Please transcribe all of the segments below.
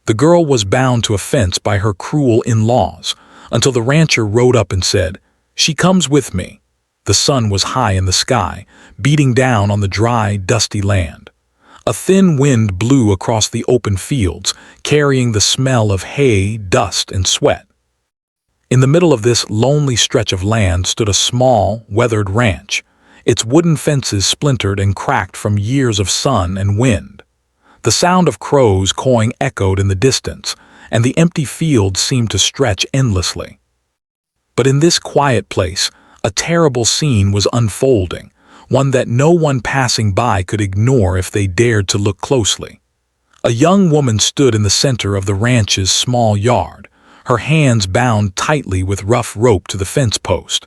The girl was bound to a fence by her cruel in-laws, until the rancher rode up and said, "She comes with me." The sun was high in the sky, beating down on the dry, dusty land. A thin wind blew across the open fields, carrying the smell of hay, dust, and sweat. In the middle of this lonely stretch of land stood a small, weathered ranch, its wooden fences splintered and cracked from years of sun and wind. The sound of crows cawing echoed in the distance, and the empty fields seemed to stretch endlessly. But in this quiet place, a terrible scene was unfolding, one that no one passing by could ignore if they dared to look closely. A young woman stood in the center of the ranch's small yard, her hands bound tightly with rough rope to the fence post.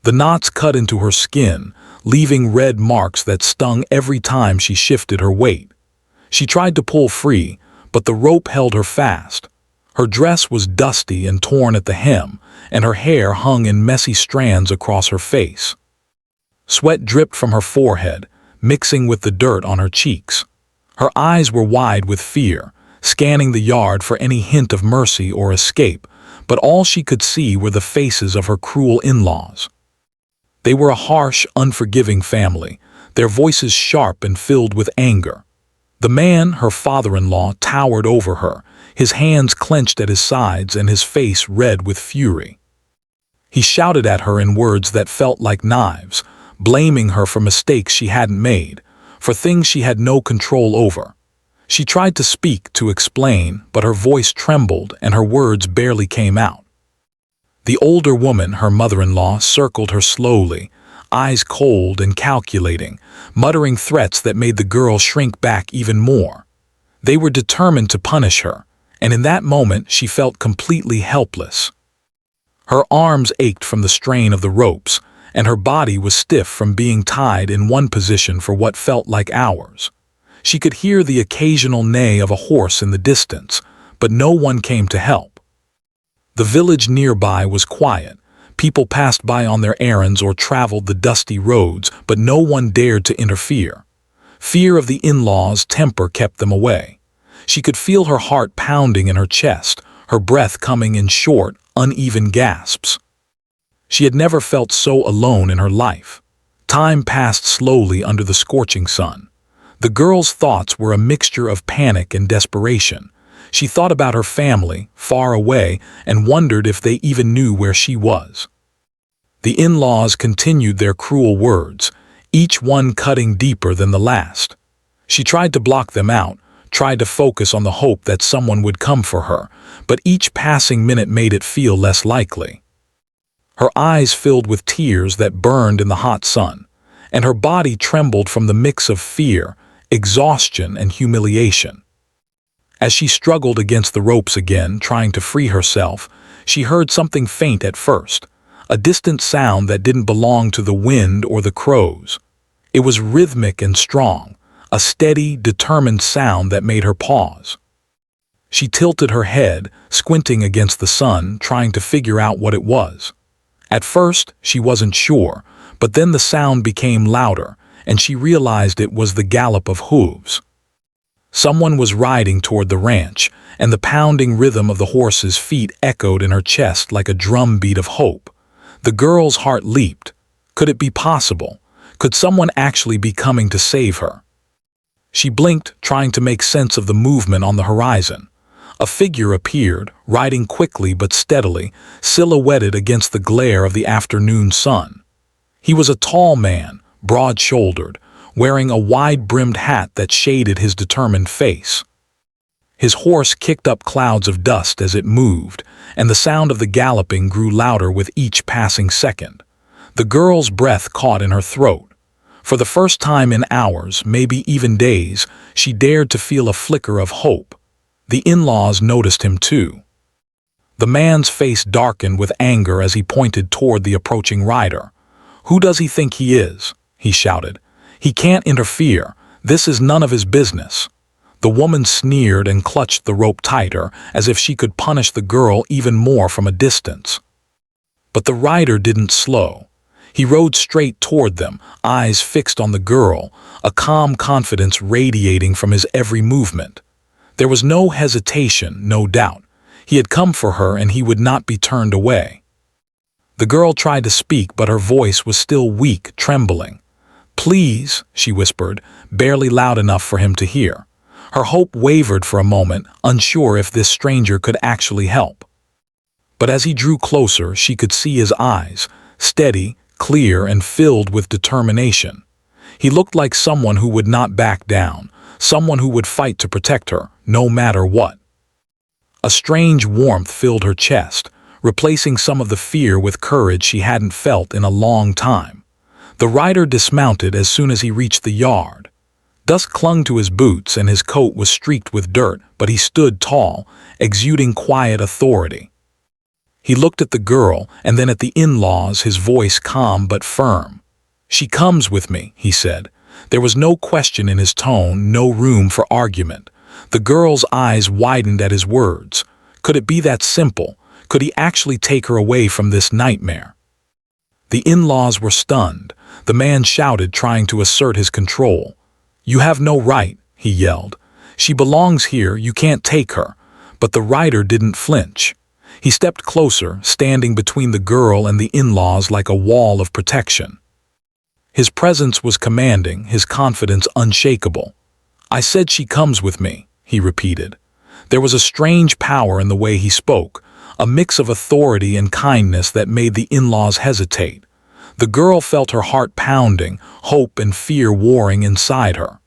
The knots cut into her skin, leaving red marks that stung every time she shifted her weight. She tried to pull free, but the rope held her fast. Her dress was dusty and torn at the hem, and her hair hung in messy strands across her face. Sweat dripped from her forehead, mixing with the dirt on her cheeks. Her eyes were wide with fear, scanning the yard for any hint of mercy or escape, but all she could see were the faces of her cruel in-laws. They were a harsh, unforgiving family, their voices sharp and filled with anger. The man, her father-in-law, towered over her, his hands clenched at his sides and his face red with fury. He shouted at her in words that felt like knives, blaming her for mistakes she hadn't made, for things she had no control over. She tried to speak, to explain, but her voice trembled and her words barely came out. The older woman, her mother-in-law, circled her slowly, eyes cold and calculating, muttering threats that made the girl shrink back even more. They were determined to punish her, and in that moment she felt completely helpless. Her arms ached from the strain of the ropes, and her body was stiff from being tied in one position for what felt like hours. She could hear the occasional neigh of a horse in the distance, but no one came to help. The village nearby was quiet. People passed by on their errands or traveled the dusty roads, but no one dared to interfere. Fear of the in-laws' temper kept them away. She could feel her heart pounding in her chest, her breath coming in short, uneven gasps. She had never felt so alone in her life. Time passed slowly under the scorching sun. The girl's thoughts were a mixture of panic and desperation. She thought about her family, far away, and wondered if they even knew where she was. The in-laws continued their cruel words, each one cutting deeper than the last. She tried to block them out, tried to focus on the hope that someone would come for her, but each passing minute made it feel less likely. Her eyes filled with tears that burned in the hot sun, and her body trembled from the mix of fear, exhaustion, and humiliation. As she struggled against the ropes again, trying to free herself, she heard something faint at first, a distant sound that didn't belong to the wind or the crows. It was rhythmic and strong, a steady, determined sound that made her pause. She tilted her head, squinting against the sun, trying to figure out what it was. At first, she wasn't sure, but then the sound became louder, and she realized it was the gallop of hooves. Someone was riding toward the ranch, and the pounding rhythm of the horse's feet echoed in her chest like a drumbeat of hope. The girl's heart leaped. Could it be possible? Could someone actually be coming to save her? She blinked, trying to make sense of the movement on the horizon. A figure appeared, riding quickly but steadily, silhouetted against the glare of the afternoon sun. He was a tall man, broad-shouldered, wearing a wide-brimmed hat that shaded his determined face. His horse kicked up clouds of dust as it moved, and the sound of the galloping grew louder with each passing second. The girl's breath caught in her throat. For the first time in hours, maybe even days, she dared to feel a flicker of hope. The in-laws noticed him too. The man's face darkened with anger as he pointed toward the approaching rider. "Who does he think he is?" he shouted. "He can't interfere. This is none of his business." The woman sneered and clutched the rope tighter, as if she could punish the girl even more from a distance. But the rider didn't slow. He rode straight toward them, eyes fixed on the girl, a calm confidence radiating from his every movement. There was no hesitation, no doubt. He had come for her and he would not be turned away. The girl tried to speak, but her voice was still weak, trembling. "Please," she whispered, barely loud enough for him to hear. Her hope wavered for a moment, unsure if this stranger could actually help. But as he drew closer, she could see his eyes, steady, clear, and filled with determination. He looked like someone who would not back down, someone who would fight to protect her, no matter what. A strange warmth filled her chest, replacing some of the fear with courage she hadn't felt in a long time. The rider dismounted as soon as he reached the yard. Dust clung to his boots and his coat was streaked with dirt, but he stood tall, exuding quiet authority. He looked at the girl and then at the in-laws, his voice calm but firm. "She comes with me," he said. There was no question in his tone, no room for argument. The girl's eyes widened at his words. Could it be that simple? Could he actually take her away from this nightmare? The in-laws were stunned. The man shouted, trying to assert his control. "You have no right," he yelled. "She belongs here, you can't take her." But the rider didn't flinch. He stepped closer, standing between the girl and the in-laws like a wall of protection. His presence was commanding, his confidence unshakable. "I said she comes with me," he repeated. There was a strange power in the way he spoke, a mix of authority and kindness that made the in-laws hesitate. The girl felt her heart pounding, hope and fear warring inside her.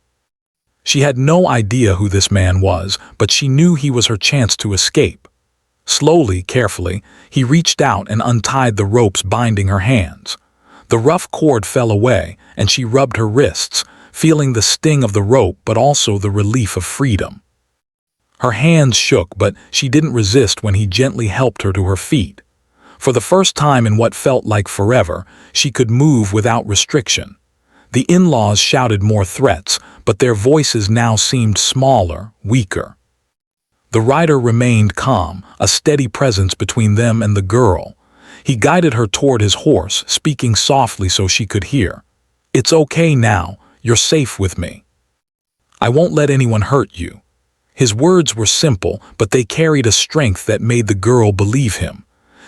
She had no idea who this man was, but she knew he was her chance to escape. Slowly, carefully, he reached out and untied the ropes binding her hands. The rough cord fell away, and she rubbed her wrists, feeling the sting of the rope but also the relief of freedom. Her hands shook, but she didn't resist when he gently helped her to her feet. For the first time in what felt like forever, she could move without restriction. The in-laws shouted more threats, but their voices now seemed smaller, weaker. The rider remained calm, a steady presence between them and the girl. He guided her toward his horse, speaking softly so she could hear. "It's okay now, you're safe with me. I won't let anyone hurt you." His words were simple, but they carried a strength that made the girl believe him.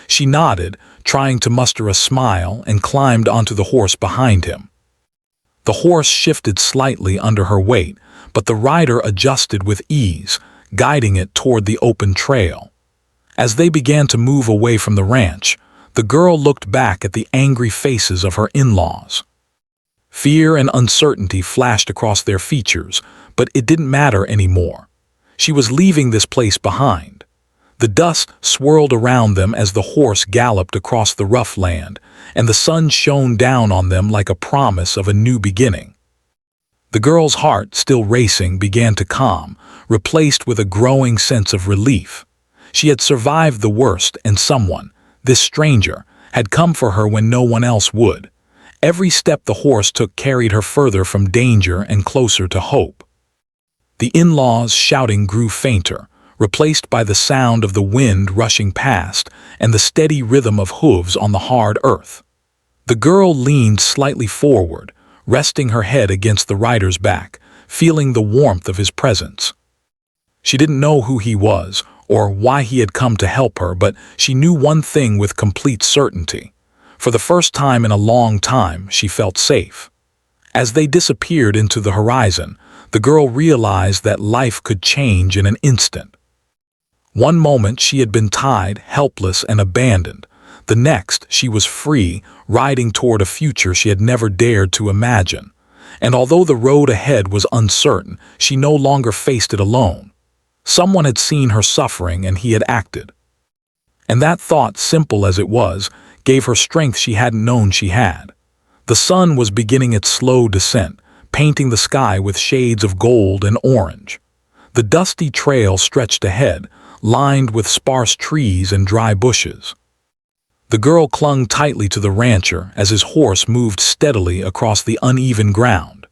She nodded, trying to muster a smile, and climbed onto the horse behind him. The horse shifted slightly under her weight, but the rider adjusted with ease, guiding it toward the open trail. As they began to move away from the ranch, the girl looked back at the angry faces of her in-laws. Fear and uncertainty flashed across their features, but it didn't matter anymore. She was leaving this place behind. The dust swirled around them as the horse galloped across the rough land, and the sun shone down on them like a promise of a new beginning. The girl's heart, still racing, began to calm, replaced with a growing sense of relief. She had survived the worst, and someone, this stranger, had come for her when no one else would. Every step the horse took carried her further from danger and closer to hope. The in-laws' shouting grew fainter, replaced by the sound of the wind rushing past and the steady rhythm of hooves on the hard earth. The girl leaned slightly forward, resting her head against the rider's back, feeling the warmth of his presence. She didn't know who he was or why he had come to help her, but she knew one thing with complete certainty. For the first time in a long time, she felt safe. As they disappeared into the horizon, the girl realized that life could change in an instant. One moment she had been tied, helpless, and abandoned. The next, she was free, riding toward a future she had never dared to imagine. And although the road ahead was uncertain, she no longer faced it alone. Someone had seen her suffering and he had acted. And that thought, simple as it was, gave her strength she hadn't known she had. The sun was beginning its slow descent, painting the sky with shades of gold and orange. The dusty trail stretched ahead, lined with sparse trees and dry bushes. The girl clung tightly to the rancher as his horse moved steadily across the uneven ground.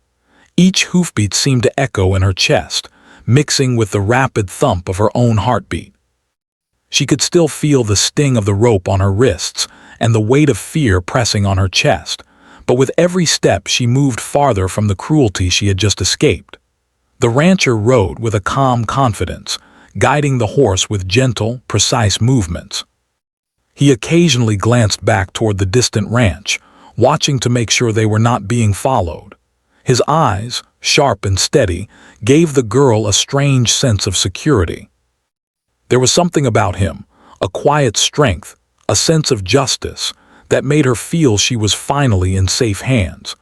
Each hoofbeat seemed to echo in her chest, mixing with the rapid thump of her own heartbeat. She could still feel the sting of the rope on her wrists and the weight of fear pressing on her chest, but with every step she moved farther from the cruelty she had just escaped. The rancher rode with a calm confidence, guiding the horse with gentle, precise movements. He occasionally glanced back toward the distant ranch, watching to make sure they were not being followed. His eyes, sharp and steady, gave the girl a strange sense of security. There was something about him, a quiet strength, a sense of justice, that made her feel she was finally in safe hands.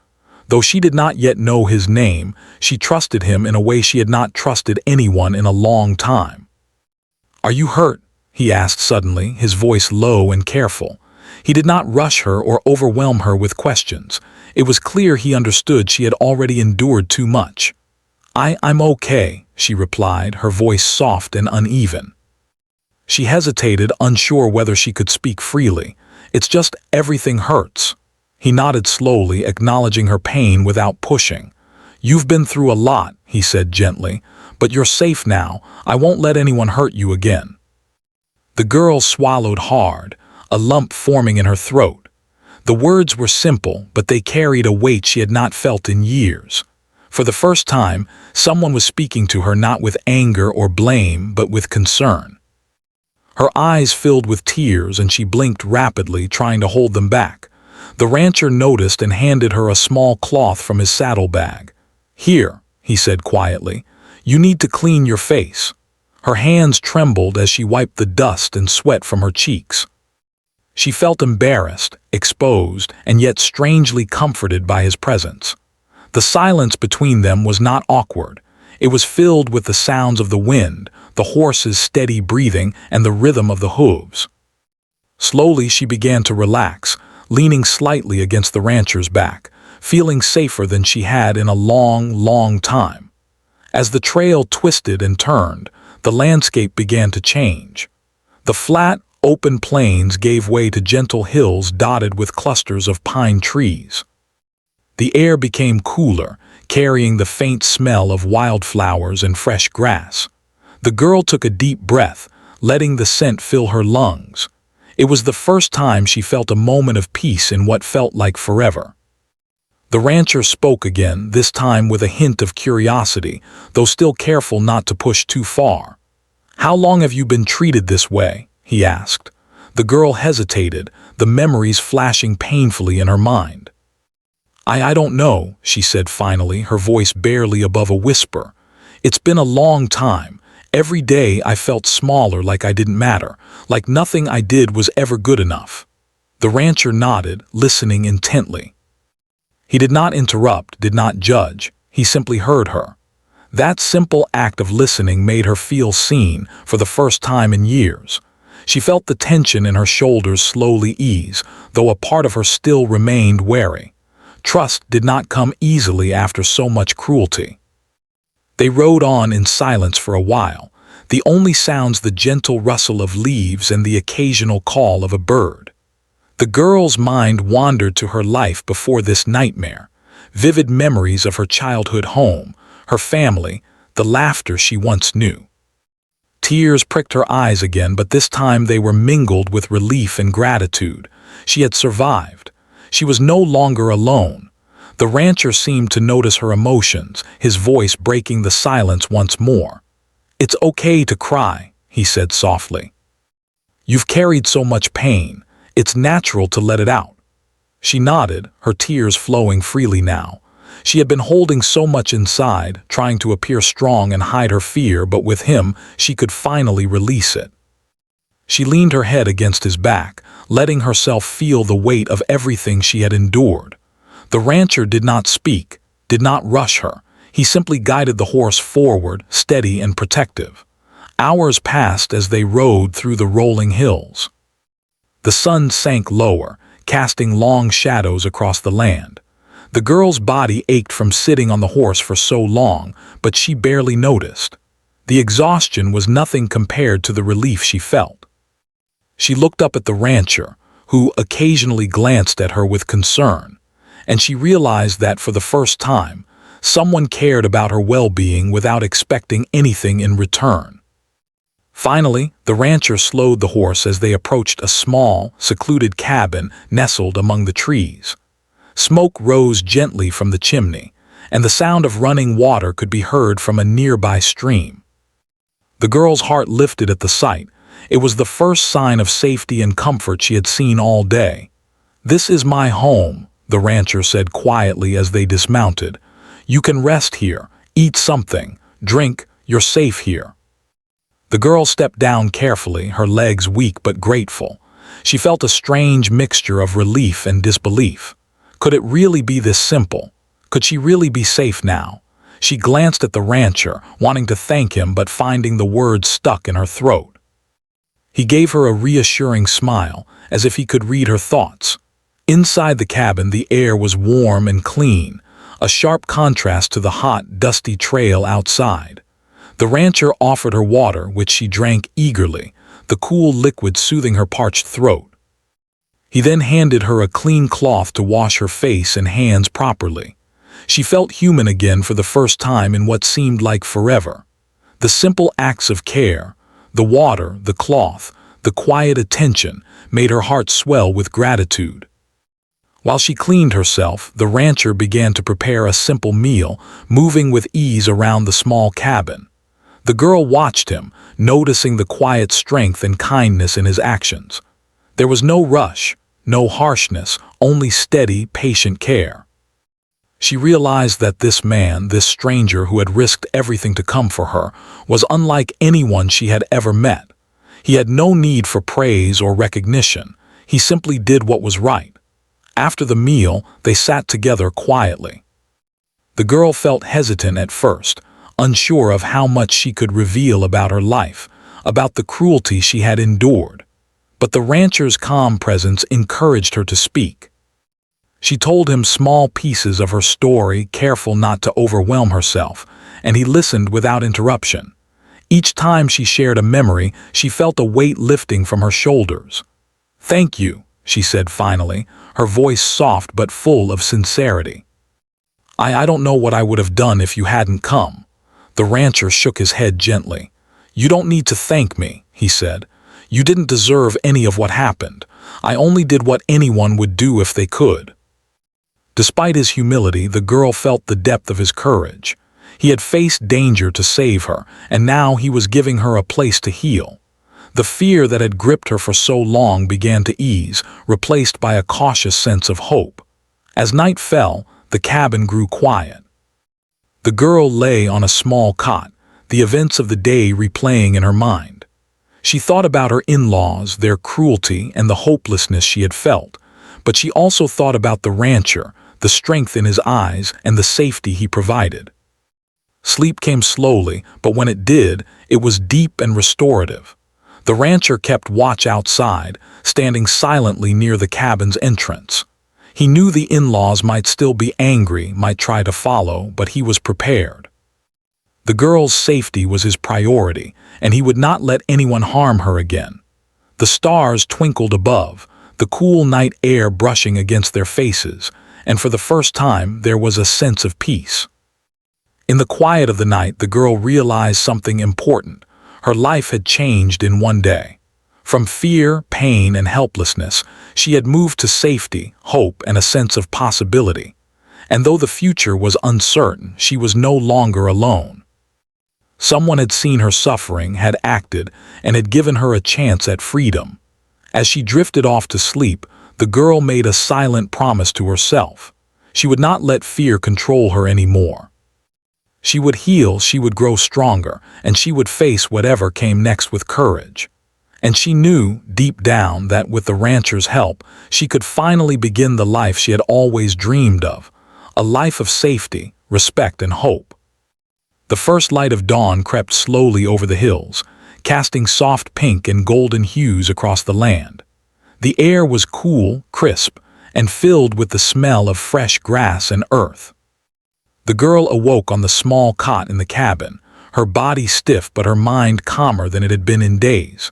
Though she did not yet know his name, she trusted him in a way she had not trusted anyone in a long time. "Are you hurt?" he asked suddenly, his voice low and careful. He did not rush her or overwhelm her with questions. It was clear he understood she had already endured too much. I'm okay," she replied, her voice soft and uneven. She hesitated, unsure whether she could speak freely. "It's just everything hurts." He nodded slowly, acknowledging her pain without pushing. "You've been through a lot," he said gently, "but you're safe now. I won't let anyone hurt you again." The girl swallowed hard, a lump forming in her throat. The words were simple, but they carried a weight she had not felt in years. For the first time, someone was speaking to her not with anger or blame, but with concern. Her eyes filled with tears and she blinked rapidly, trying to hold them back. The rancher noticed and handed her a small cloth from his saddlebag. "Here," he said quietly, "you need to clean your face." Her hands trembled as she wiped the dust and sweat from her cheeks. She felt embarrassed, exposed, and yet strangely comforted by his presence. The silence between them was not awkward. It was filled with the sounds of the wind, the horse's steady breathing, and the rhythm of the hooves. Slowly she began to relax, leaning slightly against the rancher's back, feeling safer than she had in a long, long time. As the trail twisted and turned, the landscape began to change. The flat, open plains gave way to gentle hills dotted with clusters of pine trees. The air became cooler, carrying the faint smell of wildflowers and fresh grass. The girl took a deep breath, letting the scent fill her lungs. It was the first time she felt a moment of peace in what felt like forever. The rancher spoke again, this time with a hint of curiosity, though still careful not to push too far. "How long have you been treated this way?" he asked. The girl hesitated, the memories flashing painfully in her mind. I don't know," she said finally, her voice barely above a whisper. "It's been a long time. Every day I felt smaller, like I didn't matter, like nothing I did was ever good enough." The rancher nodded, listening intently. He did not interrupt, did not judge. He simply heard her. That simple act of listening made her feel seen for the first time in years. She felt the tension in her shoulders slowly ease, though a part of her still remained wary. Trust did not come easily after so much cruelty. They rode on in silence for a while, the only sounds the gentle rustle of leaves and the occasional call of a bird. The girl's mind wandered to her life before this nightmare, vivid memories of her childhood home, her family, the laughter she once knew. Tears pricked her eyes again, but this time they were mingled with relief and gratitude. She had survived. She was no longer alone. The rancher seemed to notice her emotions, his voice breaking the silence once more. "It's okay to cry," he said softly. "You've carried so much pain. It's natural to let it out." She nodded, her tears flowing freely now. She had been holding so much inside, trying to appear strong and hide her fear, but with him, she could finally release it. She leaned her head against his back, letting herself feel the weight of everything she had endured. The rancher did not speak, did not rush her. He simply guided the horse forward, steady and protective. Hours passed as they rode through the rolling hills. The sun sank lower, casting long shadows across the land. The girl's body ached from sitting on the horse for so long, but she barely noticed. The exhaustion was nothing compared to the relief she felt. She looked up at the rancher, who occasionally glanced at her with concern, and she realized that for the first time, someone cared about her well-being without expecting anything in return. Finally, the rancher slowed the horse as they approached a small, secluded cabin nestled among the trees. Smoke rose gently from the chimney, and the sound of running water could be heard from a nearby stream. The girl's heart lifted at the sight. It was the first sign of safety and comfort she had seen all day. "This is my home," the rancher said quietly as they dismounted. "You can rest here, eat something, drink, you're safe here." The girl stepped down carefully, her legs weak but grateful. She felt a strange mixture of relief and disbelief. Could it really be this simple? Could she really be safe now? She glanced at the rancher, wanting to thank him but finding the words stuck in her throat. He gave her a reassuring smile, as if he could read her thoughts. Inside the cabin, the air was warm and clean, a sharp contrast to the hot, dusty trail outside. The rancher offered her water, which she drank eagerly, the cool liquid soothing her parched throat. He then handed her a clean cloth to wash her face and hands properly. She felt human again for the first time in what seemed like forever. The simple acts of care, the water, the cloth, the quiet attention, made her heart swell with gratitude. While she cleaned herself, the rancher began to prepare a simple meal, moving with ease around the small cabin. The girl watched him, noticing the quiet strength and kindness in his actions. There was no rush, no harshness, only steady, patient care. She realized that this man, this stranger who had risked everything to come for her, was unlike anyone she had ever met. He had no need for praise or recognition. He simply did what was right. After the meal, they sat together quietly. The girl felt hesitant at first, unsure of how much she could reveal about her life, about the cruelty she had endured. But the rancher's calm presence encouraged her to speak. She told him small pieces of her story, careful not to overwhelm herself, and he listened without interruption. Each time she shared a memory, she felt a weight lifting from her shoulders. "Thank you," she said finally, her voice soft but full of sincerity. I don't know what I would have done if you hadn't come." The rancher shook his head gently. "You don't need to thank me," he said. "You didn't deserve any of what happened. I only did what anyone would do if they could." Despite his humility, the girl felt the depth of his courage. He had faced danger to save her, and now he was giving her a place to heal. The fear that had gripped her for so long began to ease, replaced by a cautious sense of hope. As night fell, the cabin grew quiet. The girl lay on a small cot, the events of the day replaying in her mind. She thought about her in-laws, their cruelty, and the hopelessness she had felt, but she also thought about the rancher, the strength in his eyes, and the safety he provided. Sleep came slowly, but when it did, it was deep and restorative. The rancher kept watch outside, standing silently near the cabin's entrance. He knew the in-laws might still be angry, might try to follow, but he was prepared. The girl's safety was his priority, and he would not let anyone harm her again. The stars twinkled above, the cool night air brushing against their faces, and for the first time there was a sense of peace. In the quiet of the night, the girl realized something important. Her life had changed in one day. From fear, pain, and helplessness, she had moved to safety, hope, and a sense of possibility. And though the future was uncertain, she was no longer alone. Someone had seen her suffering, had acted, and had given her a chance at freedom. As she drifted off to sleep, the girl made a silent promise to herself. She would not let fear control her anymore. She would heal, she would grow stronger, and she would face whatever came next with courage. And she knew, deep down, that with the rancher's help, she could finally begin the life she had always dreamed of, a life of safety, respect, and hope. The first light of dawn crept slowly over the hills, casting soft pink and golden hues across the land. The air was cool, crisp, and filled with the smell of fresh grass and earth. The girl awoke on the small cot in the cabin, her body stiff but her mind calmer than it had been in days.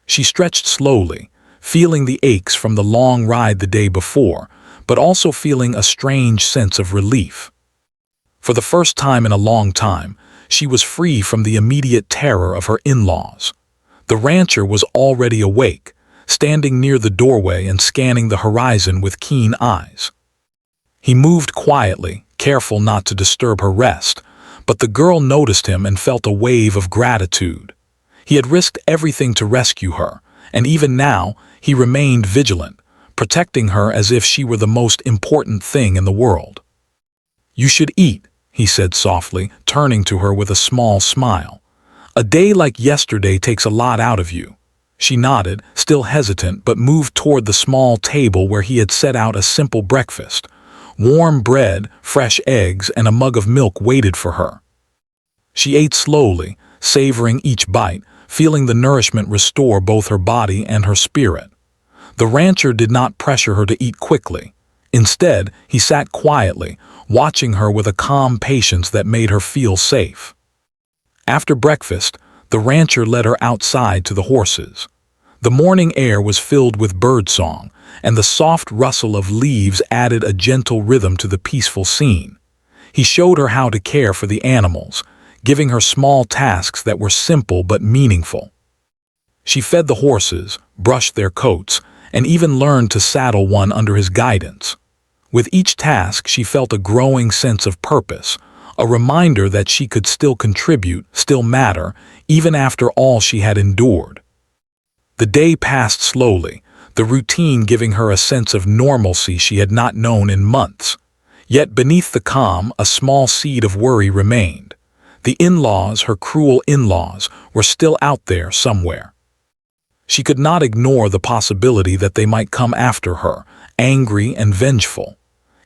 She stretched slowly, feeling the aches from the long ride the day before, but also feeling a strange sense of relief. For the first time in a long time, she was free from the immediate terror of her in-laws. The rancher was already awake, standing near the doorway and scanning the horizon with keen eyes. He moved quietly, careful not to disturb her rest, but the girl noticed him and felt a wave of gratitude. He had risked everything to rescue her, and even now he remained vigilant, protecting her as if she were the most important thing in the world. "You should eat," he said softly, turning to her with a small smile. "A day like yesterday takes a lot out of you." She nodded, still hesitant, but moved toward the small table where he had set out a simple breakfast. Warm bread, fresh eggs, and a mug of milk waited for her. She ate slowly, savoring each bite, feeling the nourishment restore both her body and her spirit. The rancher did not pressure her to eat quickly. Instead, he sat quietly, watching her with a calm patience that made her feel safe. After breakfast, the rancher led her outside to the horses. The morning air was filled with birdsong, and the soft rustle of leaves added a gentle rhythm to the peaceful scene. He showed her how to care for the animals, giving her small tasks that were simple but meaningful. She fed the horses, brushed their coats, and even learned to saddle one under his guidance. With each task, she felt a growing sense of purpose, a reminder that she could still contribute, still matter, even after all she had endured. The day passed slowly, the routine giving her a sense of normalcy she had not known in months. Yet beneath the calm, a small seed of worry remained. The in-laws, her cruel in-laws, were still out there somewhere. She could not ignore the possibility that they might come after her, angry and vengeful.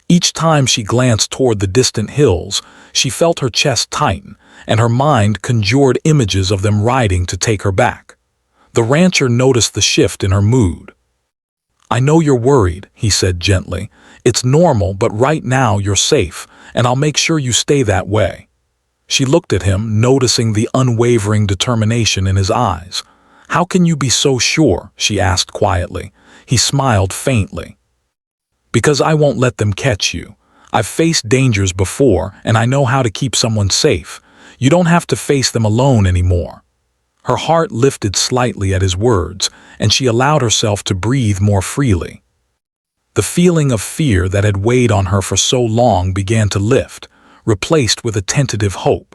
Each time she glanced toward the distant hills, she felt her chest tighten, and her mind conjured images of them riding to take her back. The rancher noticed the shift in her mood. "I know you're worried," he said gently. "It's normal, but right now you're safe, and I'll make sure you stay that way." She looked at him, noticing the unwavering determination in his eyes. "How can you be so sure?" she asked quietly. He smiled faintly. "Because I won't let them catch you. I've faced dangers before, and I know how to keep someone safe. You don't have to face them alone anymore." Her heart lifted slightly at his words, and she allowed herself to breathe more freely. The feeling of fear that had weighed on her for so long began to lift, replaced with a tentative hope.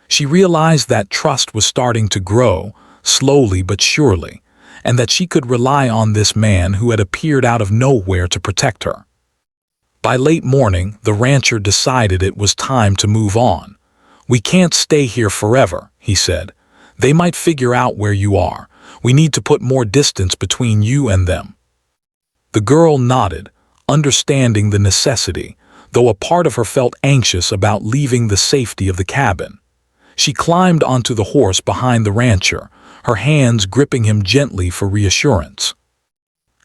She realized that trust was starting to grow, slowly but surely, and that she could rely on this man who had appeared out of nowhere to protect her. By late morning, the rancher decided it was time to move on. "We can't stay here forever," he said. "They might figure out where you are. We need to put more distance between you and them." The girl nodded, understanding the necessity, though a part of her felt anxious about leaving the safety of the cabin. She climbed onto the horse behind the rancher, her hands gripping him gently for reassurance.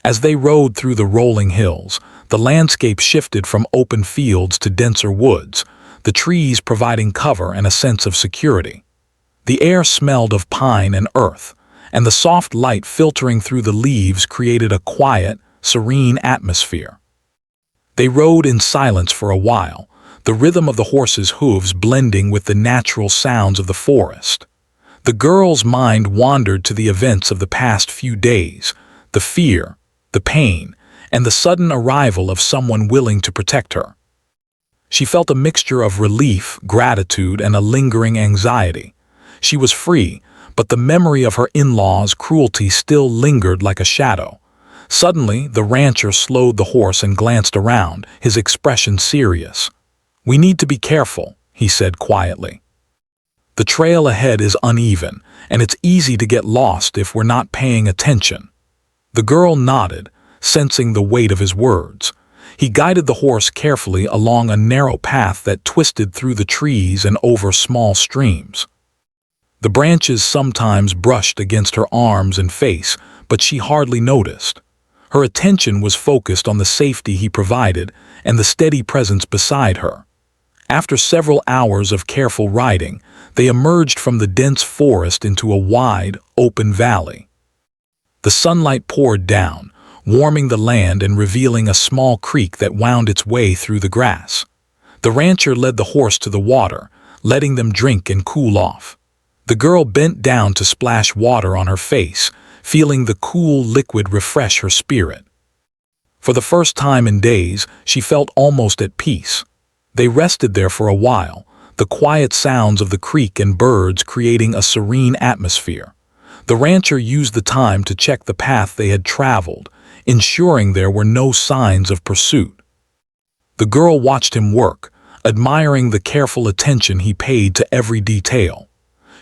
As they rode through the rolling hills, the landscape shifted from open fields to denser woods, the trees providing cover and a sense of security. The air smelled of pine and earth, and the soft light filtering through the leaves created a quiet, serene atmosphere. They rode in silence for a while, the rhythm of the horses' hooves blending with the natural sounds of the forest. The girl's mind wandered to the events of the past few days, the fear, the pain, and the sudden arrival of someone willing to protect her. She felt a mixture of relief, gratitude, and a lingering anxiety. She was free, but the memory of her in-laws' cruelty still lingered like a shadow. Suddenly, the rancher slowed the horse and glanced around, his expression serious. "We need to be careful," he said quietly. "The trail ahead is uneven, and it's easy to get lost if we're not paying attention." The girl nodded, sensing the weight of his words. He guided the horse carefully along a narrow path that twisted through the trees and over small streams. The branches sometimes brushed against her arms and face, but she hardly noticed. Her attention was focused on the safety he provided and the steady presence beside her. After several hours of careful riding, they emerged from the dense forest into a wide, open valley. The sunlight poured down, warming the land and revealing a small creek that wound its way through the grass. The rancher led the horse to the water, letting them drink and cool off. The girl bent down to splash water on her face, feeling the cool liquid refresh her spirit. For the first time in days, she felt almost at peace. They rested there for a while, the quiet sounds of the creek and birds creating a serene atmosphere. The rancher used the time to check the path they had traveled, ensuring there were no signs of pursuit. The girl watched him work, admiring the careful attention he paid to every detail.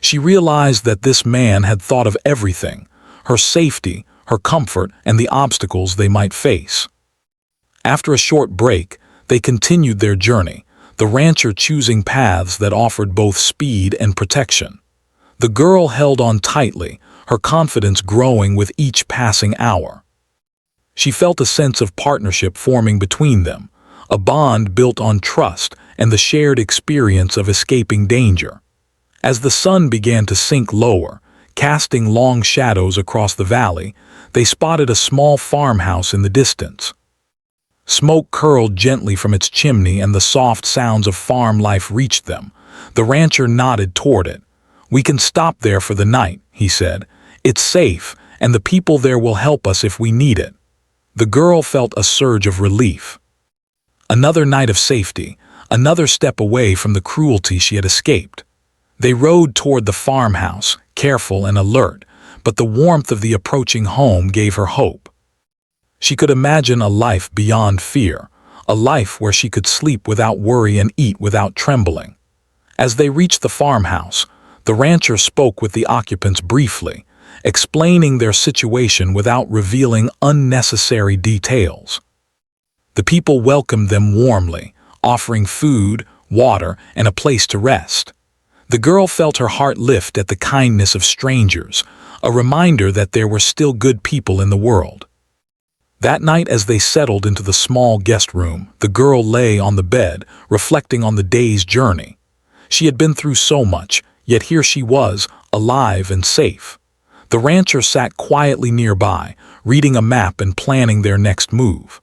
She realized that this man had thought of everything: her safety, her comfort, and the obstacles they might face. After a short break, they continued their journey, the rancher choosing paths that offered both speed and protection. The girl held on tightly, her confidence growing with each passing hour. She felt a sense of partnership forming between them, a bond built on trust and the shared experience of escaping danger. As the sun began to sink lower, casting long shadows across the valley, they spotted a small farmhouse in the distance. Smoke curled gently from its chimney and the soft sounds of farm life reached them. The rancher nodded toward it. "We can stop there for the night," he said. "It's safe, and the people there will help us if we need it." The girl felt a surge of relief. Another night of safety, another step away from the cruelty she had escaped. They rode toward the farmhouse, careful and alert, but the warmth of the approaching home gave her hope. She could imagine a life beyond fear, a life where she could sleep without worry and eat without trembling. As they reached the farmhouse, the rancher spoke with the occupants briefly, explaining their situation without revealing unnecessary details. The people welcomed them warmly, offering food, water, and a place to rest. The girl felt her heart lift at the kindness of strangers, a reminder that there were still good people in the world. That night, as they settled into the small guest room, the girl lay on the bed, reflecting on the day's journey. She had been through so much, yet here she was, alive and safe. The rancher sat quietly nearby, reading a map and planning their next move.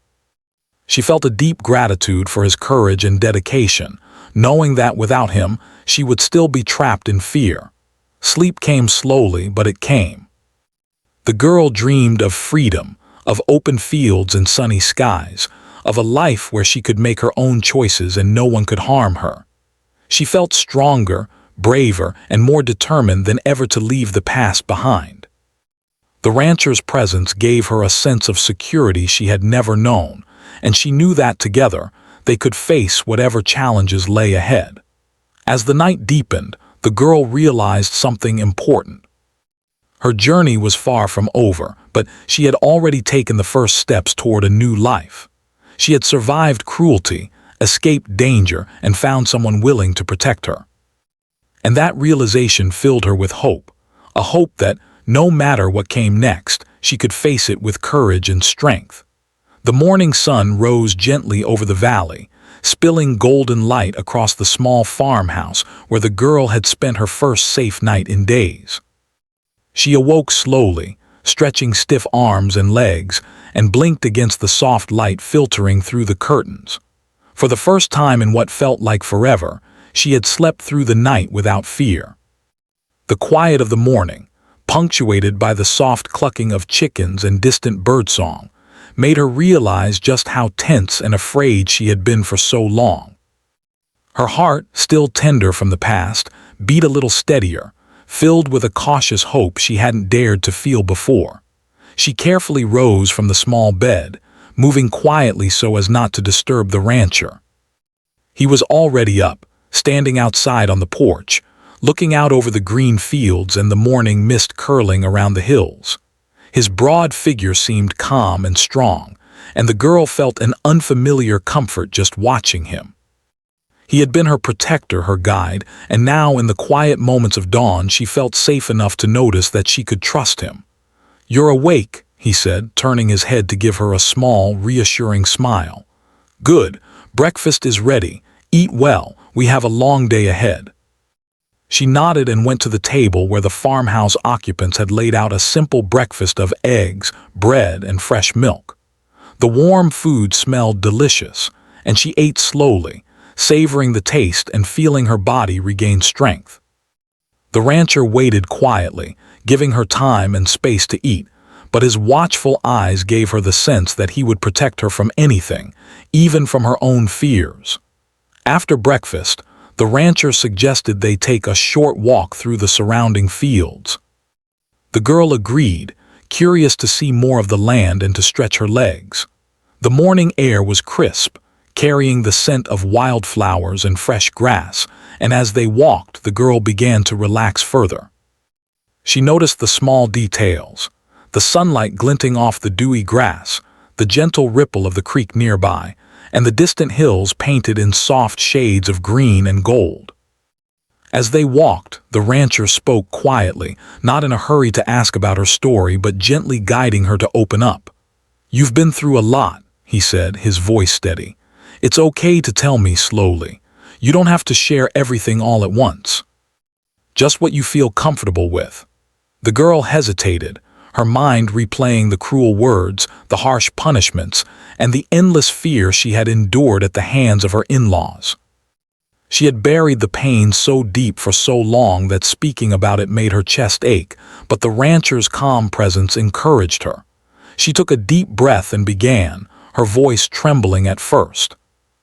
She felt a deep gratitude for his courage and dedication, knowing that without him, she would still be trapped in fear. Sleep came slowly, but it came. The girl dreamed of freedom, of open fields and sunny skies, of a life where she could make her own choices and no one could harm her. She felt stronger, braver, and more determined than ever to leave the past behind. The rancher's presence gave her a sense of security she had never known, and she knew that together, they could face whatever challenges lay ahead. As the night deepened, the girl realized something important. Her journey was far from over, but she had already taken the first steps toward a new life. She had survived cruelty, escaped danger, and found someone willing to protect her. And that realization filled her with hope, a hope that, no matter what came next, she could face it with courage and strength. The morning sun rose gently over the valley, spilling golden light across the small farmhouse where the girl had spent her first safe night in days. She awoke slowly, stretching stiff arms and legs, and blinked against the soft light filtering through the curtains. For the first time in what felt like forever, she had slept through the night without fear. The quiet of the morning, punctuated by the soft clucking of chickens and distant birdsong, made her realize just how tense and afraid she had been for so long. Her heart, still tender from the past, beat a little steadier, filled with a cautious hope she hadn't dared to feel before. She carefully rose from the small bed, moving quietly so as not to disturb the rancher. He was already up, standing outside on the porch, looking out over the green fields and the morning mist curling around the hills. His broad figure seemed calm and strong, and the girl felt an unfamiliar comfort just watching him. He had been her protector, her guide, and now in the quiet moments of dawn she felt safe enough to notice that she could trust him. "You're awake," he said, turning his head to give her a small, reassuring smile. "Good. Breakfast is ready. Eat well. We have a long day ahead." She nodded and went to the table where the farmhouse occupants had laid out a simple breakfast of eggs, bread, and fresh milk. The warm food smelled delicious, and she ate slowly, savoring the taste and feeling her body regain strength. The rancher waited quietly, giving her time and space to eat, but his watchful eyes gave her the sense that he would protect her from anything, even from her own fears. After breakfast, the rancher suggested they take a short walk through the surrounding fields. The girl agreed, curious to see more of the land and to stretch her legs. The morning air was crisp, carrying the scent of wildflowers and fresh grass, and as they walked, the girl began to relax further. She noticed the small details, the sunlight glinting off the dewy grass, the gentle ripple of the creek nearby, and the distant hills painted in soft shades of green and gold. As they walked, the rancher spoke quietly, not in a hurry to ask about her story, but gently guiding her to open up. "You've been through a lot," he said, his voice steady. "It's okay to tell me slowly. You don't have to share everything all at once. Just what you feel comfortable with." The girl hesitated, her mind replaying the cruel words, the harsh punishments, and the endless fear she had endured at the hands of her in-laws. She had buried the pain so deep for so long that speaking about it made her chest ache, but the rancher's calm presence encouraged her. She took a deep breath and began, her voice trembling at first.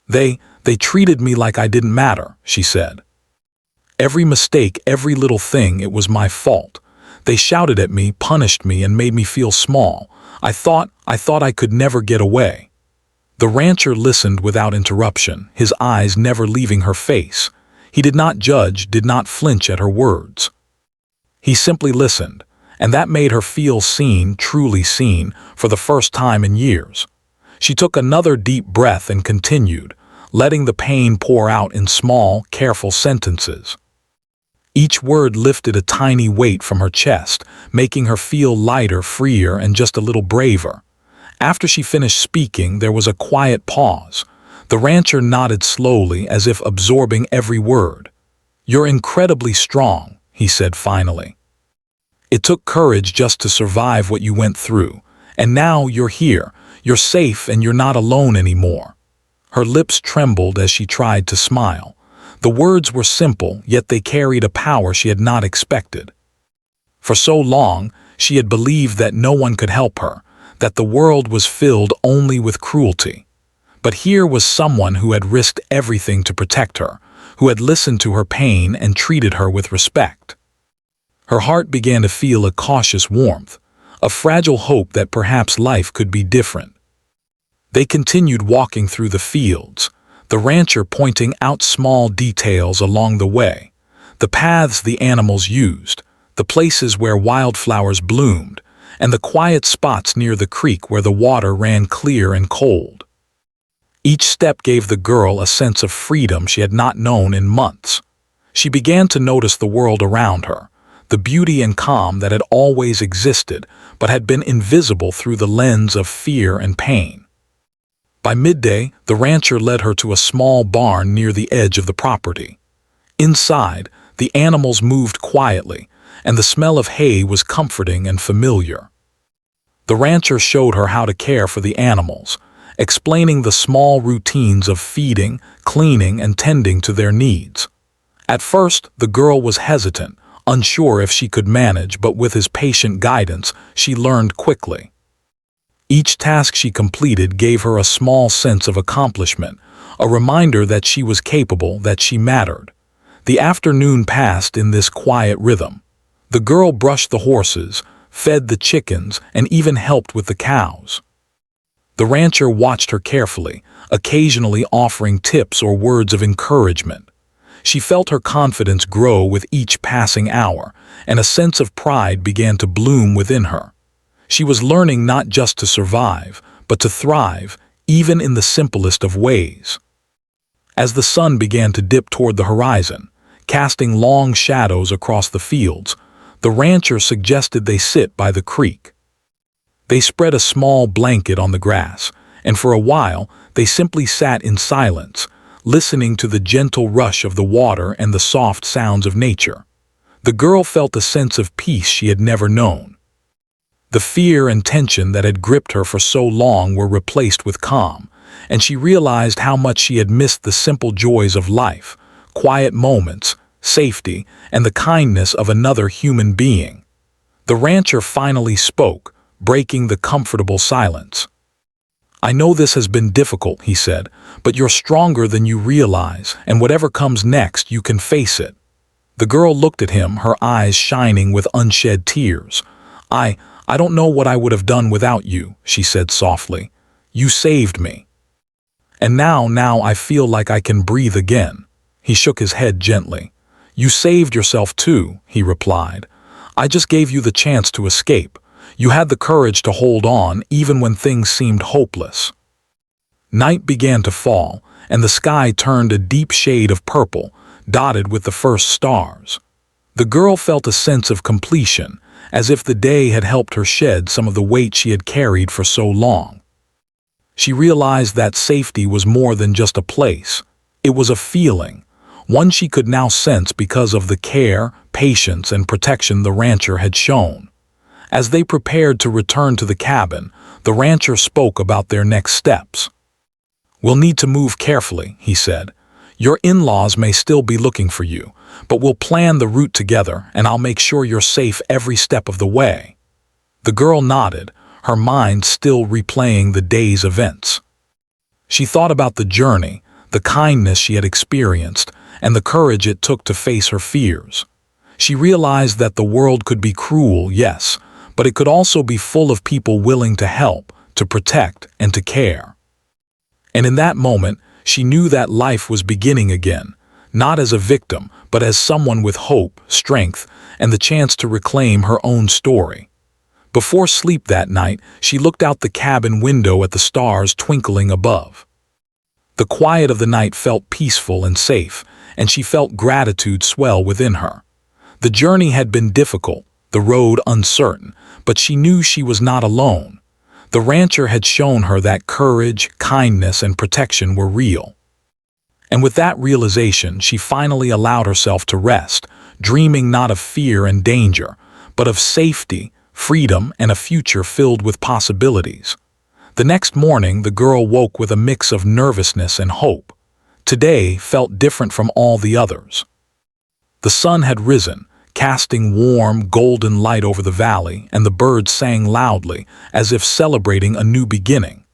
They treated me like I didn't matter," she said. "Every mistake, every little thing, it was my fault. They shouted at me, punished me, and made me feel small. I thought I could never get away." The rancher listened without interruption, his eyes never leaving her face. He did not judge, did not flinch at her words. He simply listened, and that made her feel seen, truly seen, for the first time in years. She took another deep breath and continued, letting the pain pour out in small, careful sentences. Each word lifted a tiny weight from her chest, making her feel lighter, freer, and just a little braver. After she finished speaking, there was a quiet pause. The rancher nodded slowly, as if absorbing every word. "You're incredibly strong," he said finally. "It took courage just to survive what you went through, and now you're here, you're safe, and you're not alone anymore." Her lips trembled as she tried to smile. The words were simple, yet they carried a power she had not expected. For so long, she had believed that no one could help her, that the world was filled only with cruelty. But here was someone who had risked everything to protect her, who had listened to her pain and treated her with respect. Her heart began to feel a cautious warmth, a fragile hope that perhaps life could be different. They continued walking through the fields, the rancher pointing out small details along the way, the paths the animals used, the places where wildflowers bloomed, and the quiet spots near the creek where the water ran clear and cold. Each step gave the girl a sense of freedom she had not known in months. She began to notice the world around her, the beauty and calm that had always existed but had been invisible through the lens of fear and pain. By midday, the rancher led her to a small barn near the edge of the property. Inside, the animals moved quietly, and the smell of hay was comforting and familiar. The rancher showed her how to care for the animals, explaining the small routines of feeding, cleaning, and tending to their needs. At first, the girl was hesitant, unsure if she could manage, but with his patient guidance, she learned quickly. Each task she completed gave her a small sense of accomplishment, a reminder that she was capable, that she mattered. The afternoon passed in this quiet rhythm. The girl brushed the horses, fed the chickens, and even helped with the cows. The rancher watched her carefully, occasionally offering tips or words of encouragement. She felt her confidence grow with each passing hour, and a sense of pride began to bloom within her. She was learning not just to survive, but to thrive, even in the simplest of ways. As the sun began to dip toward the horizon, casting long shadows across the fields, the rancher suggested they sit by the creek. They spread a small blanket on the grass, and for a while they simply sat in silence, listening to the gentle rush of the water and the soft sounds of nature. The girl felt a sense of peace she had never known. The fear and tension that had gripped her for so long were replaced with calm, and she realized how much she had missed the simple joys of life, quiet moments, safety, and the kindness of another human being. The rancher finally spoke, breaking the comfortable silence. "I know this has been difficult," he said, "but you're stronger than you realize, and whatever comes next, you can face it." The girl looked at him, her eyes shining with unshed tears. I don't know what I would have done without you," she said softly. "You saved me. And now I feel like I can breathe again." He shook his head gently. "You saved yourself too," he replied. "I just gave you the chance to escape. You had the courage to hold on even when things seemed hopeless." Night began to fall, and the sky turned a deep shade of purple, dotted with the first stars. The girl felt a sense of completion, as if the day had helped her shed some of the weight she had carried for so long. She realized that safety was more than just a place. It was a feeling, one she could now sense because of the care, patience, and protection the rancher had shown. As they prepared to return to the cabin, the rancher spoke about their next steps. "We'll need to move carefully," he said. "Your in-laws may still be looking for you, but we'll plan the route together, and I'll make sure you're safe every step of the way." The girl nodded, her mind still replaying the day's events. She thought about the journey, the kindness she had experienced, and the courage it took to face her fears. She realized that the world could be cruel, yes, but it could also be full of people willing to help, to protect, and to care. And in that moment, she knew that life was beginning again, not as a victim, but as someone with hope, strength, and the chance to reclaim her own story. Before sleep that night, she looked out the cabin window at the stars twinkling above. The quiet of the night felt peaceful and safe, and she felt gratitude swell within her. The journey had been difficult, the road uncertain, but she knew she was not alone. The rancher had shown her that courage, kindness, and protection were real. And with that realization, she finally allowed herself to rest, dreaming not of fear and danger, but of safety, freedom, and a future filled with possibilities. The next morning, the girl woke with a mix of nervousness and hope. Today felt different from all the others. The sun had risen, casting warm, golden light over the valley, and the birds sang loudly, as if celebrating a new beginning.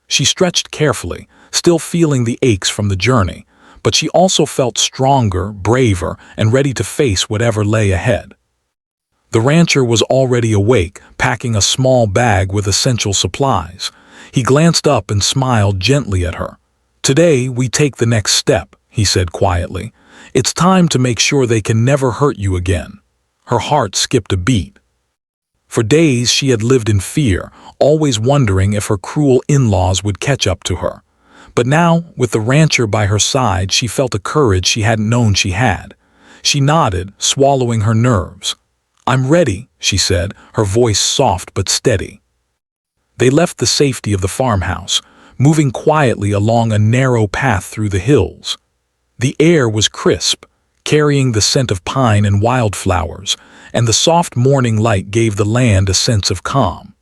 She stretched carefully, still feeling the aches from the journey, but she also felt stronger, braver, and ready to face whatever lay ahead. The rancher was already awake, packing a small bag with essential supplies. He glanced up and smiled gently at her. "Today, we take the next step," he said quietly. "It's time to make sure they can never hurt you again." Her heart skipped a beat. For days, she had lived in fear, always wondering if her cruel in-laws would catch up to her. But now, with the rancher by her side, she felt a courage she hadn't known she had. She nodded, swallowing her nerves. "I'm ready," she said, her voice soft but steady. They left the safety of the farmhouse, moving quietly along a narrow path through the hills. The air was crisp, carrying the scent of pine and wildflowers, and the soft morning light gave the land a sense of calm.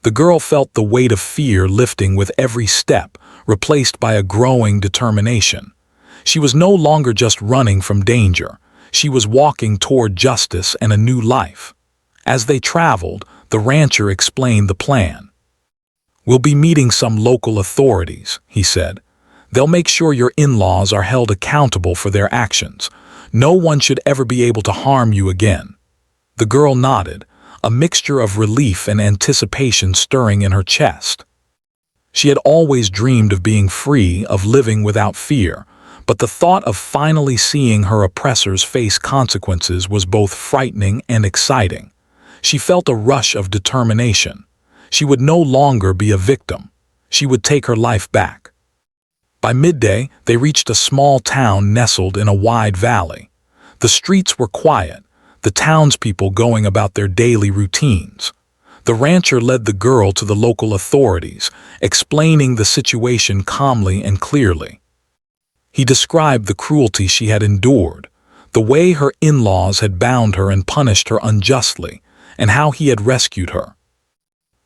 The girl felt the weight of fear lifting with every step, replaced by a growing determination. She was no longer just running from danger. She was walking toward justice and a new life. As they traveled, the rancher explained the plan. "We'll be meeting some local authorities," he said. "They'll make sure your in-laws are held accountable for their actions. No one should ever be able to harm you again." The girl nodded, a mixture of relief and anticipation stirring in her chest. She had always dreamed of being free, of living without fear, but the thought of finally seeing her oppressors face consequences was both frightening and exciting. She felt a rush of determination. She would no longer be a victim. She would take her life back. By midday, they reached a small town nestled in a wide valley. The streets were quiet, the townspeople going about their daily routines. The rancher led the girl to the local authorities, explaining the situation calmly and clearly. He described the cruelty she had endured, the way her in-laws had bound her and punished her unjustly, and how he had rescued her.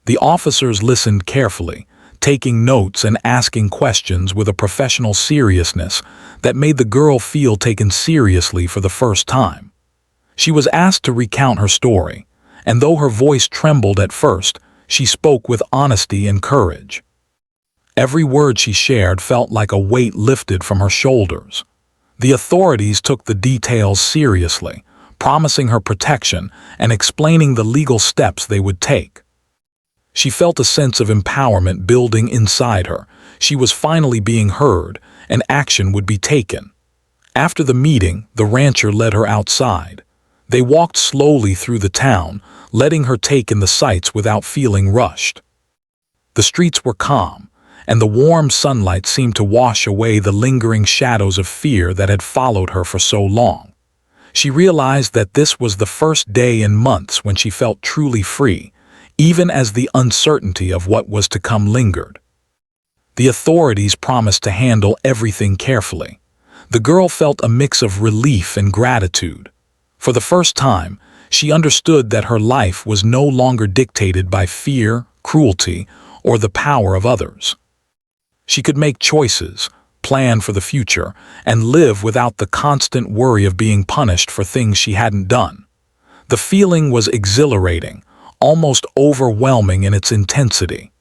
The officers listened carefully, taking notes and asking questions with a professional seriousness that made the girl feel taken seriously for the first time. She was asked to recount her story, and though her voice trembled at first, she spoke with honesty and courage. Every word she shared felt like a weight lifted from her shoulders. The authorities took the details seriously, promising her protection and explaining the legal steps they would take. She felt a sense of empowerment building inside her. She was finally being heard, and action would be taken. After the meeting, the rancher led her outside. They walked slowly through the town, letting her take in the sights without feeling rushed. The streets were calm, and the warm sunlight seemed to wash away the lingering shadows of fear that had followed her for so long. She realized that this was the first day in months when she felt truly free, even as the uncertainty of what was to come lingered. The authorities promised to handle everything carefully. The girl felt a mix of relief and gratitude. For the first time, she understood that her life was no longer dictated by fear, cruelty, or the power of others. She could make choices, plan for the future, and live without the constant worry of being punished for things she hadn't done. The feeling was exhilarating, almost overwhelming in its intensity.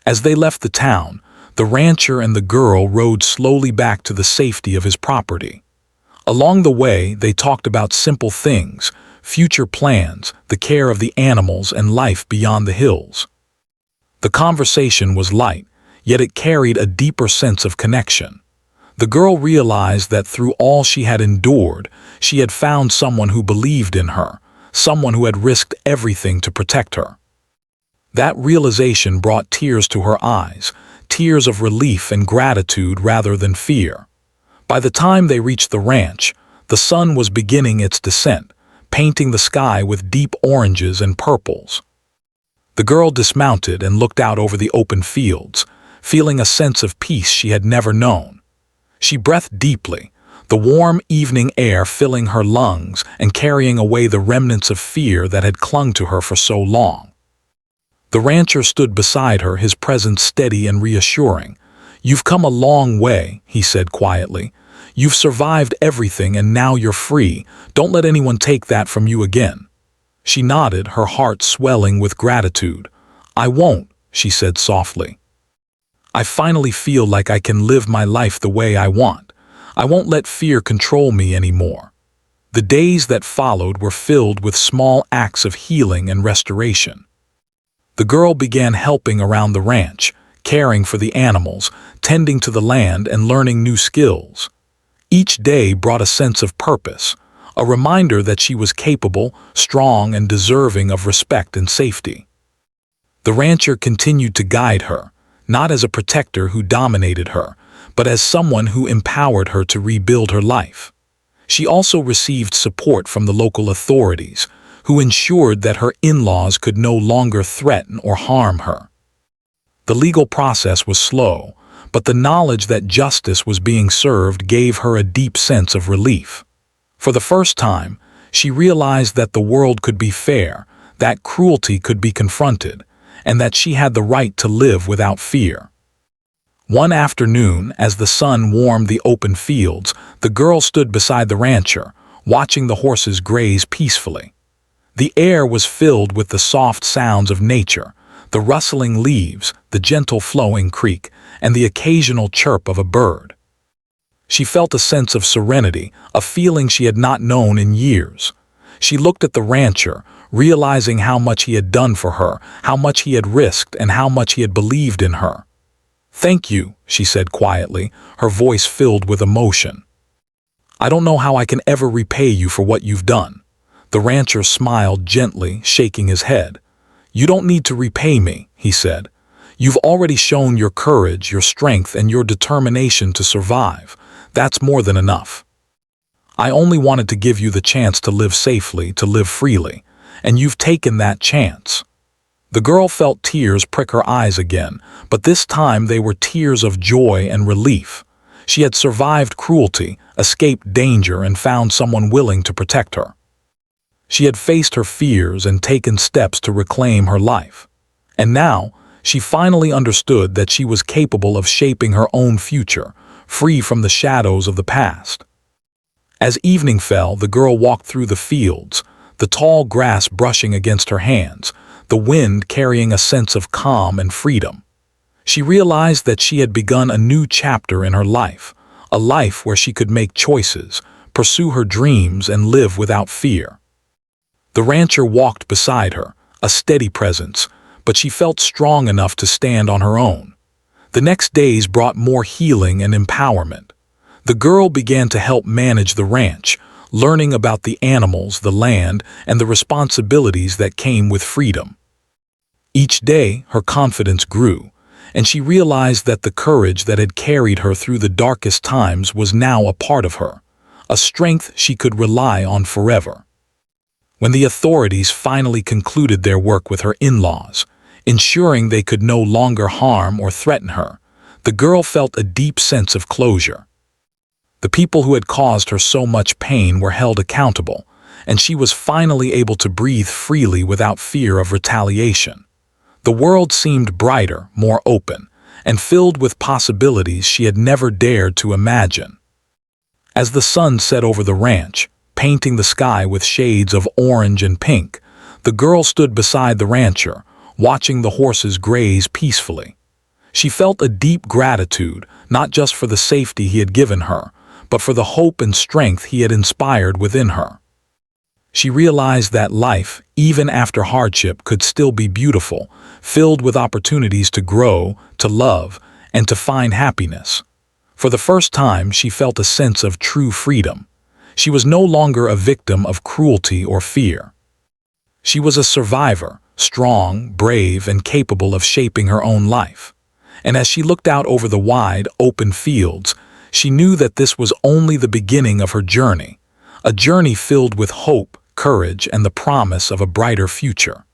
As they left the town, the rancher and the girl rode slowly back to the safety of his property. Along the way, they talked about simple things, future plans, the care of the animals, and life beyond the hills. The conversation was light, yet it carried a deeper sense of connection. The girl realized that through all she had endured, she had found someone who believed in her, someone who had risked everything to protect her. That realization brought tears to her eyes, tears of relief and gratitude rather than fear. By the time they reached the ranch, the sun was beginning its descent, painting the sky with deep oranges and purples. The girl dismounted and looked out over the open fields, feeling a sense of peace she had never known. She breathed deeply, the warm evening air filling her lungs and carrying away the remnants of fear that had clung to her for so long. The rancher stood beside her, his presence steady and reassuring. "You've come a long way," he said quietly. "You've survived everything and now you're free. Don't let anyone take that from you again." She nodded, her heart swelling with gratitude. "I won't," she said softly. "I finally feel like I can live my life the way I want. I won't let fear control me anymore." The days that followed were filled with small acts of healing and restoration. The girl began helping around the ranch, caring for the animals, tending to the land, and learning new skills. Each day brought a sense of purpose, a reminder that she was capable, strong, and deserving of respect and safety. The rancher continued to guide her, not as a protector who dominated her, but as someone who empowered her to rebuild her life. She also received support from the local authorities, who ensured that her in-laws could no longer threaten or harm her. The legal process was slow, but the knowledge that justice was being served gave her a deep sense of relief. For the first time, she realized that the world could be fair, that cruelty could be confronted, and that she had the right to live without fear. One afternoon, as the sun warmed the open fields, the girl stood beside the rancher, watching the horses graze peacefully. The air was filled with the soft sounds of nature, the rustling leaves, the gentle flowing creek, and the occasional chirp of a bird. She felt a sense of serenity, a feeling she had not known in years. She looked at the rancher, realizing how much he had done for her, how much he had risked, and how much he had believed in her. "Thank you," she said quietly, her voice filled with emotion. "I don't know how I can ever repay you for what you've done." The rancher smiled gently, shaking his head. "You don't need to repay me," he said. "You've already shown your courage, your strength, and your determination to survive. That's more than enough. I only wanted to give you the chance to live safely, to live freely, and you've taken that chance." The girl felt tears prick her eyes again, but this time they were tears of joy and relief. She had survived cruelty, escaped danger, and found someone willing to protect her. She had faced her fears and taken steps to reclaim her life. And now, she finally understood that she was capable of shaping her own future, free from the shadows of the past. As evening fell, the girl walked through the fields. the tall grass brushing against her hands, the wind carrying a sense of calm and freedom. She realized that she had begun a new chapter in her life, a life where she could make choices, pursue her dreams, and live without fear. The rancher walked beside her, a steady presence, but she felt strong enough to stand on her own. The next days brought more healing and empowerment. The girl began to help manage the ranch, learning about the animals, the land, and the responsibilities that came with freedom. Each day, her confidence grew, and she realized that the courage that had carried her through the darkest times was now a part of her, a strength she could rely on forever. When the authorities finally concluded their work with her in-laws, ensuring they could no longer harm or threaten her, the girl felt a deep sense of closure. The people who had caused her so much pain were held accountable, and she was finally able to breathe freely without fear of retaliation. The world seemed brighter, more open, and filled with possibilities she had never dared to imagine. As the sun set over the ranch, painting the sky with shades of orange and pink, the girl stood beside the rancher, watching the horses graze peacefully. She felt a deep gratitude, not just for the safety he had given her, but for the hope and strength he had inspired within her. She realized that life, even after hardship, could still be beautiful, filled with opportunities to grow, to love, and to find happiness. For the first time, she felt a sense of true freedom. She was no longer a victim of cruelty or fear. She was a survivor, strong, brave, and capable of shaping her own life. And as she looked out over the wide, open fields, she knew that this was only the beginning of her journey, a journey filled with hope, courage, and the promise of a brighter future.